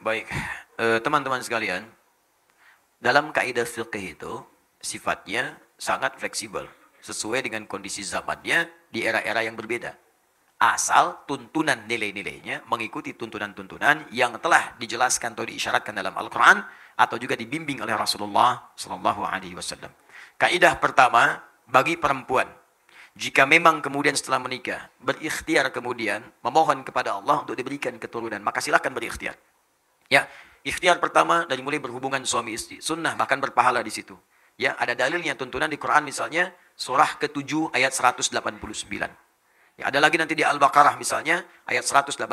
Baik, teman-teman sekalian, dalam kaidah fiqih itu sifatnya sangat fleksibel, sesuai dengan kondisi zamannya di era-era yang berbeda. Asal tuntunan nilai-nilainya mengikuti tuntunan-tuntunan yang telah dijelaskan atau diisyaratkan dalam Al-Quran atau juga dibimbing oleh Rasulullah Sallallahu Alaihi Wasallam. Kaidah pertama bagi perempuan, jika memang kemudian setelah menikah berikhtiar kemudian memohon kepada Allah untuk diberikan keturunan, maka silakan berikhtiar. Ya, ikhtiar pertama dari mulai berhubungan suami istri, sunnah bahkan berpahala di situ. Ya, ada dalilnya tuntunan di Quran misalnya surah ke-7 ayat 189. Ya, ada lagi nanti di Al-Baqarah misalnya ayat 187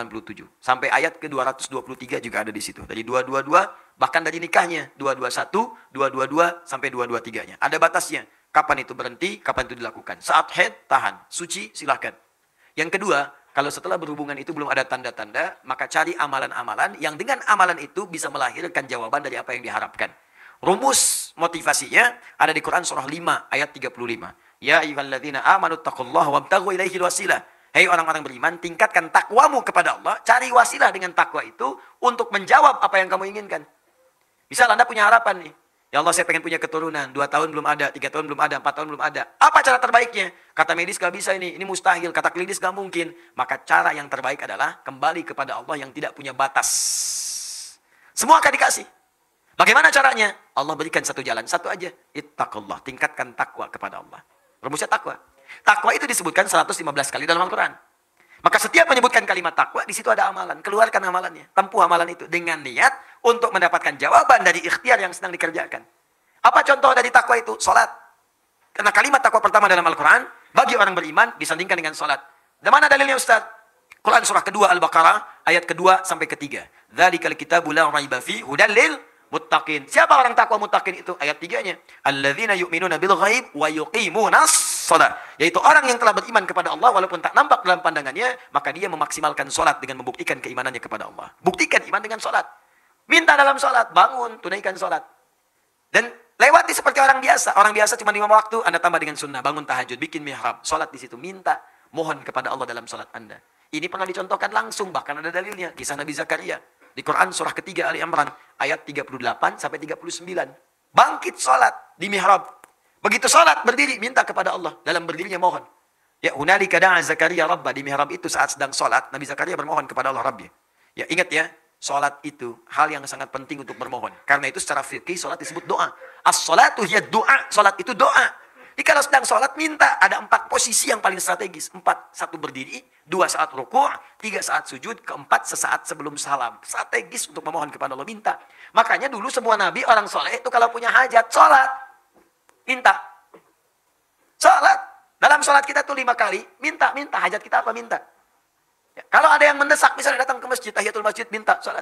sampai ayat ke-223 juga ada di situ. Dari 222 bahkan dari nikahnya 221, 222 sampai 223-nya. Ada batasnya. Kapan itu berhenti, kapan itu dilakukan. Saat haid tahan, suci silakan. Yang kedua, kalau setelah berhubungan itu belum ada tanda-tanda, maka cari amalan-amalan yang dengan amalan itu bisa melahirkan jawaban dari apa yang diharapkan. Rumus motivasinya ada di Quran surah 5 ayat 35. Ya ayyuhalladzina amanu taqullaha wabtaghu ilaihil wasilah. Hei orang-orang beriman, tingkatkan takwamu kepada Allah, cari wasilah dengan takwa itu untuk menjawab apa yang kamu inginkan. Misal Anda punya harapan nih, ya Allah saya pengen punya keturunan, 2 tahun belum ada, 3 tahun belum ada, 4 tahun belum ada. Apa cara terbaiknya? Kata medis gak bisa ini mustahil, kata klinis gak mungkin. Maka cara yang terbaik adalah kembali kepada Allah yang tidak punya batas. Semua akan dikasih. Bagaimana caranya? Allah berikan satu jalan, satu aja. Ittaqullah, tingkatkan takwa kepada Allah. Rumusnya takwa. Takwa itu disebutkan 115 kali dalam Al-Quran. Maka setiap menyebutkan kalimat takwa, di situ ada amalan. Keluarkan amalannya, tempuh amalan itu dengan niat untuk mendapatkan jawaban dari ikhtiar yang sedang dikerjakan. Apa contoh dari takwa itu? Salat. Karena kalimat takwa pertama dalam Al-Quran, bagi orang beriman disandingkan dengan salat. Dan mana dalilnya Ustaz? Quran surah kedua Al-Baqarah, ayat kedua sampai ketiga. Dzalikal kitabu la raiba fihi hudal lil muttaqin. Siapa orang takwa muttaqin itu? Ayat 3-nya. Alladzina yu'minuna bil ghaib wa yuqimunas shalah. Yaitu orang yang telah beriman kepada Allah walaupun tak nampak dalam pandangannya, maka dia memaksimalkan salat dengan membuktikan keimanannya kepada Allah. Buktikan iman dengan salat. Minta dalam salat, bangun, tunaikan salat. Dan lewati seperti orang biasa. Orang biasa cuma 5 waktu, Anda tambah dengan sunnah, bangun tahajud, bikin mihrab, salat di situ, minta, mohon kepada Allah dalam salat Anda. Ini pernah dicontohkan langsung, bahkan ada dalilnya, kisah Nabi Zakaria. Di Quran surah ketiga Ali Imran ayat 38 sampai 39. Bangkit salat di mihrab. Begitu salat berdiri minta kepada Allah, dalam berdirinya mohon. Ya hunalika da'a Zakaria Rabbah, di mihrab itu saat sedang salat Nabi Zakaria bermohon kepada Allah Rabbnya. Ya ingat ya, salat itu hal yang sangat penting untuk bermohon. Karena itu secara fikih salat disebut doa. As-salatu hiya doa, salat itu doa. Jadi kalau sedang sholat, minta. Ada 4 posisi yang paling strategis. 4, 1 berdiri, 2 saat rukuk, 3 saat sujud, 4 sesaat sebelum salam. Strategis untuk memohon kepada Allah, minta. Makanya dulu semua nabi, orang soleh itu kalau punya hajat, sholat. Minta. Sholat. Dalam sholat kita tuh 5 kali, minta. Hajat kita apa? Minta. Ya, kalau ada yang mendesak, misalnya datang ke masjid, tahiyatul masjid, minta, sholat.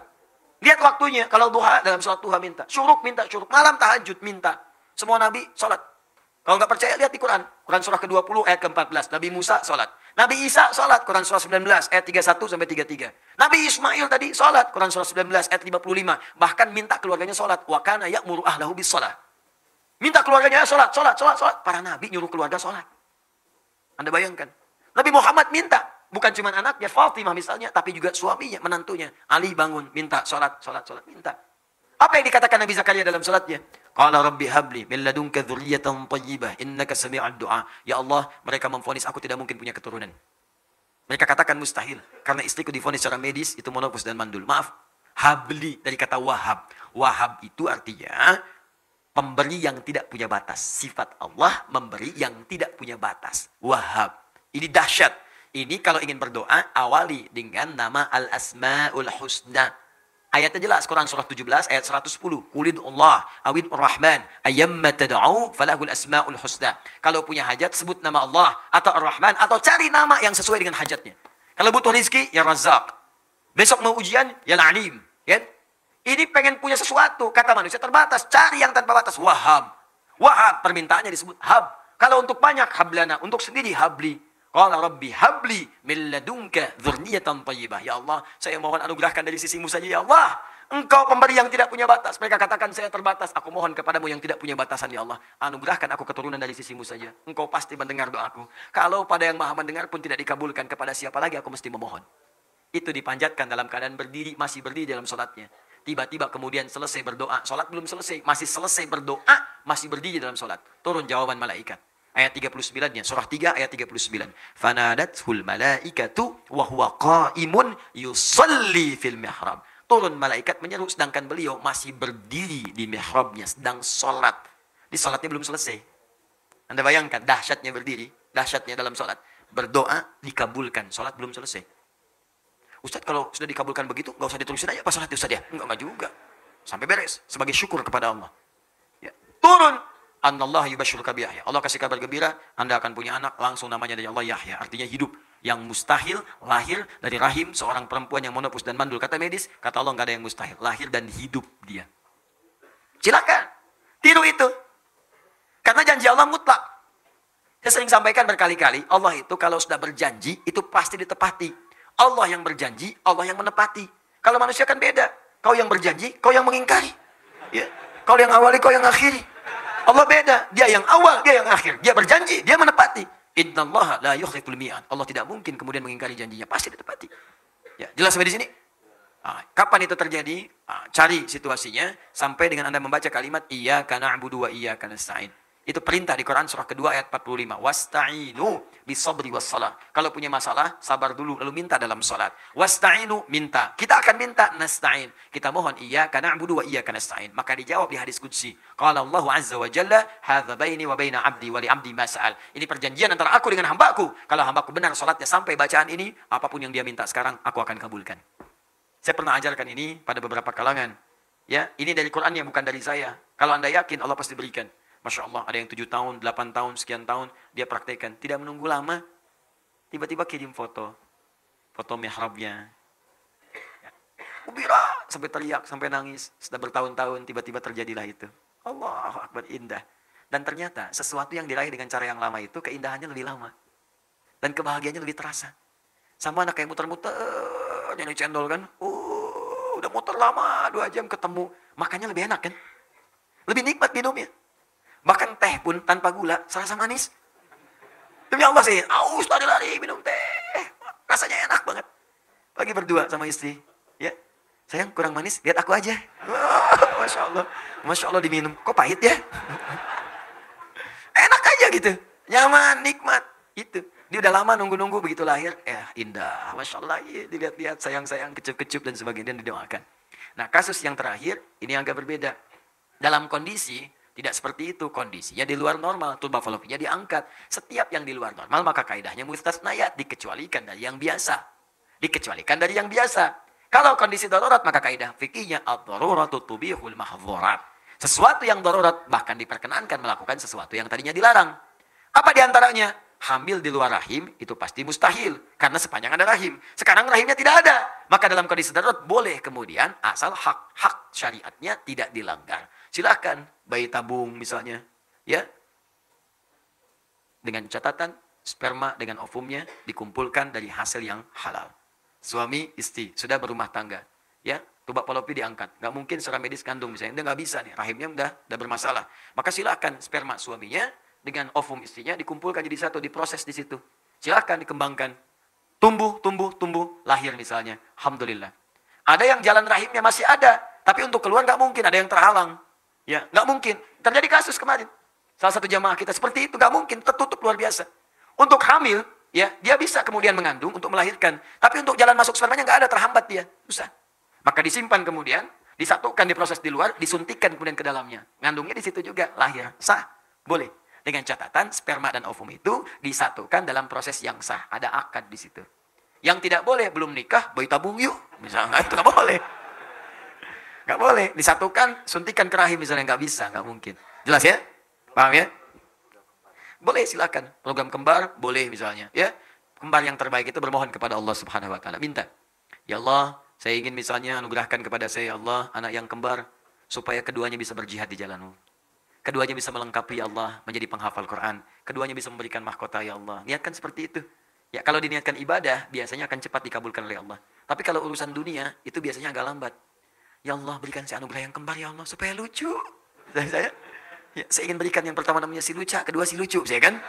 Lihat waktunya. Kalau duha, dalam sholat duha minta. Syuruk, minta syuruk. Malam tahajud, minta. Semua nabi, sholat. Kalau nggak percaya, lihat di Quran. Quran surah ke-20 ayat ke-14. Nabi Musa sholat. Nabi Isa sholat. Quran surah 19 ayat 31 sampai 33. Nabi Ismail tadi sholat. Quran surah 19 ayat 55. Bahkan minta keluarganya sholat. Wa kana ya'muru ahlahu bis sholat. Minta keluarganya sholat. Para nabi nyuruh keluarga sholat. Anda bayangkan. Nabi Muhammad minta. Bukan cuma anaknya Fatimah misalnya. Tapi juga suaminya, menantunya. Ali bangun, minta sholat, minta. Apa yang dikatakan Nabi Zakaria dalam sholatnya? Qala rabbi habli min ladunka dzurriyyatan thayyibah innaka sami'ud du'a. Ya Allah, mereka memvonis aku tidak mungkin punya keturunan. Mereka katakan mustahil karena istriku divonis secara medis itu monopus dan mandul. Maaf. Habli dari kata wahab. Wahab itu artinya pemberi yang tidak punya batas. Sifat Allah memberi yang tidak punya batas. Wahab. Ini dahsyat. Ini kalau ingin berdoa awali dengan nama Al-Asmaul Husna. Ayatnya jelas, Quran surah 17 ayat 110. Qulid Allah awid Ar-Rahman ayyamma tad'u falahul asmaul husna. Kalau punya hajat sebut nama Allah atau Ar-Rahman atau cari nama yang sesuai dengan hajatnya. Kalau butuh rezeki ya Razzaq. Besok mau ujian ya Alim, ya. Ini pengen punya sesuatu, kata manusia terbatas, cari yang tanpa batas. Wahab. Wahab permintaannya disebut hab. Kalau untuk banyak hablana, untuk sendiri habli. Qala rabbi habli min ladunka dzurriyyatan thayyibah. Ya Allah, saya mohon anugerahkan dari sisimu saja ya Allah. Engkau pemberi yang tidak punya batas. Mereka katakan saya terbatas. Aku mohon kepadamu yang tidak punya batasan ya Allah. Anugerahkan aku keturunan dari sisimu saja. Engkau pasti mendengar doaku. Kalau pada yang maha mendengar pun tidak dikabulkan, kepada siapa lagi aku mesti memohon. Itu dipanjatkan dalam keadaan berdiri, masih berdiri dalam sholatnya. Tiba-tiba kemudian selesai berdoa. Sholat belum selesai. Masih selesai berdoa. Masih berdiri dalam sholat. Turun jawaban malaikat. Ayat 39-nya. Surah 3 ayat 39. Fanadathul malaikatu wahuwa qa'imun yusalli fil mihrab. Turun malaikat menyeru sedangkan beliau masih berdiri di mihrabnya. Sedang sholat. Di sholatnya belum selesai. Anda bayangkan dahsyatnya berdiri. Dahsyatnya dalam sholat. Berdoa dikabulkan. Sholat belum selesai. Ustaz, kalau sudah dikabulkan begitu, nggak usah diterusin aja pas sholat Ustaz ya? Enggak juga. Sampai beres. Sebagai syukur kepada Allah. Ya. Turun. Anallah yubasyiruka bi Yahya. Allah kasih kabar gembira, Anda akan punya anak, langsung namanya dari Allah Yahya. Artinya hidup. Yang mustahil, lahir dari rahim seorang perempuan yang monopus dan mandul. Kata medis, kata Allah nggak ada yang mustahil. Lahir dan hidup dia. Silakan. Tiru itu. Karena janji Allah mutlak. Saya sering sampaikan berkali-kali, Allah itu kalau sudah berjanji, itu pasti ditepati. Allah yang berjanji, Allah yang menepati. Kalau manusia kan beda. Kau yang berjanji, kau yang mengingkari. Ya. Kau yang awali, kau yang akhiri. Allah beda. Dia yang awal, dia yang akhir. Dia berjanji, dia menepati. Innallaha la yukhliful mi'ad. Allah tidak mungkin kemudian mengingkari janjinya. Pasti ditepati. Ya, jelas sampai di sini? Kapan itu terjadi? Cari situasinya. Sampai dengan Anda membaca kalimat Iyyaka na'budu wa iyyaka nasta'in. Itu perintah di Quran surah kedua ayat 45. Wasta'inu bisabri wassalah. Kalau punya masalah, sabar dulu lalu minta dalam salat. Wasta'inu, minta. Kita akan minta nasta'in. Kita mohon iyyaka na'budu wa iyyaka nasta'in. Maka dijawab di hadis qudsi. Qala Allah azza wa jalla, hadza baini wa baina 'abdi wa li 'abdi ma sa'al. Ini perjanjian antara aku dengan hambaku. Kalau hambaku benar salatnya sampai bacaan ini, apapun yang dia minta sekarang aku akan kabulkan. Saya pernah ajarkan ini pada beberapa kalangan. Ya, ini dari Quran yang bukan dari saya. Kalau Anda yakin, Allah pasti berikan. Masya Allah, ada yang 7 tahun, 8 tahun, sekian tahun, dia praktekkan. Tidak menunggu lama, tiba-tiba kirim foto. Foto mihrabnya. Ya. Ubira, sampai teriak, sampai nangis. Sudah bertahun-tahun, tiba-tiba terjadilah itu. Allahu Akbar, indah. Dan ternyata, sesuatu yang diraih dengan cara yang lama itu, keindahannya lebih lama. Dan kebahagiaannya lebih terasa. Sama anak kayak muter-muter, jadi cendol kan. Udah muter lama, 2 jam ketemu. Makannya lebih enak kan? Lebih nikmat minumnya. Bahkan teh pun tanpa gula, serasa manis. Demi Allah sih, aus lari-lari minum teh. Rasanya enak banget. Lagi berdua sama istri. Ya, sayang kurang manis, lihat aku aja. Masya Allah. Masya Allah diminum. Kok pahit ya? Enak aja gitu. Nyaman, nikmat. Itu. Dia udah lama nunggu-nunggu begitu lahir. Indah. Masya Allah. Ya, dilihat-lihat, sayang-sayang, kecup-kecup dan sebagainya didoakan. Nah, kasus yang terakhir, ini agak berbeda. Dalam kondisi tidak seperti itu kondisinya di luar normal, turbah fallopiannya diangkat. Setiap yang di luar normal maka kaidahnya mustasnayat, dikecualikan dari yang biasa. Dikecualikan dari yang biasa. Kalau kondisi darurat maka kaidah fikihnya ad-daruratu tubihul mahdzurat. Sesuatu yang darurat bahkan diperkenankan melakukan sesuatu yang tadinya dilarang. Apa diantaranya? Hamil di luar rahim itu pasti mustahil karena sepanjang ada rahim. Sekarang rahimnya tidak ada. Maka dalam kondisi darurat boleh kemudian asal hak-hak syariatnya tidak dilanggar. Silakan bayi tabung misalnya, ya. Dengan catatan sperma dengan ovumnya dikumpulkan dari hasil yang halal. Suami istri sudah berumah tangga, ya. Tuba fallopi diangkat. Nggak mungkin secara medis kandung misalnya, dia nggak bisa nih, rahimnya udah bermasalah. Maka silakan sperma suaminya dengan ovum istrinya dikumpulkan jadi satu, diproses di situ. Silakan dikembangkan. Tumbuh, lahir misalnya. Alhamdulillah. Ada yang jalan rahimnya masih ada, tapi untuk keluar nggak mungkin, ada yang terhalang. Ya, nggak mungkin. Terjadi kasus kemarin. Salah satu jamaah kita seperti itu, nggak mungkin, tertutup luar biasa. Untuk hamil, ya, dia bisa kemudian mengandung untuk melahirkan. Tapi untuk jalan masuk spermanya nggak ada, terhambat dia. Susah. Maka disimpan kemudian, disatukan, diproses di luar, disuntikkan kemudian ke dalamnya. Ngandungnya di situ juga, lahir. Sah. Boleh. Dengan catatan, sperma dan ovum itu disatukan dalam proses yang sah. Ada akad di situ. Yang tidak boleh, belum nikah, bayi tabung yuk. Misalnya, itu nggak boleh. Nggak boleh. Disatukan, suntikan ke rahim misalnya. Nggak bisa, nggak mungkin. Jelas ya? Paham ya? Boleh, silakan. Program kembar, boleh misalnya. Ya, kembar yang terbaik itu bermohon kepada Allah Subhanahu Wa Taala. Minta. Ya Allah, saya ingin misalnya anugerahkan kepada saya, ya Allah, anak yang kembar, supaya keduanya bisa berjihad di jalan-Mu. Keduanya bisa melengkapi ya Allah, menjadi penghafal Quran. Keduanya bisa memberikan mahkota ya Allah. Niatkan seperti itu. Ya, kalau diniatkan ibadah, biasanya akan cepat dikabulkan oleh Allah. Tapi kalau urusan dunia, itu biasanya agak lambat. Ya Allah, berikan saya anugerah yang kembar ya Allah, supaya lucu. Saya ingin berikan yang pertama namanya si lucu, kedua si lucu, saya kan.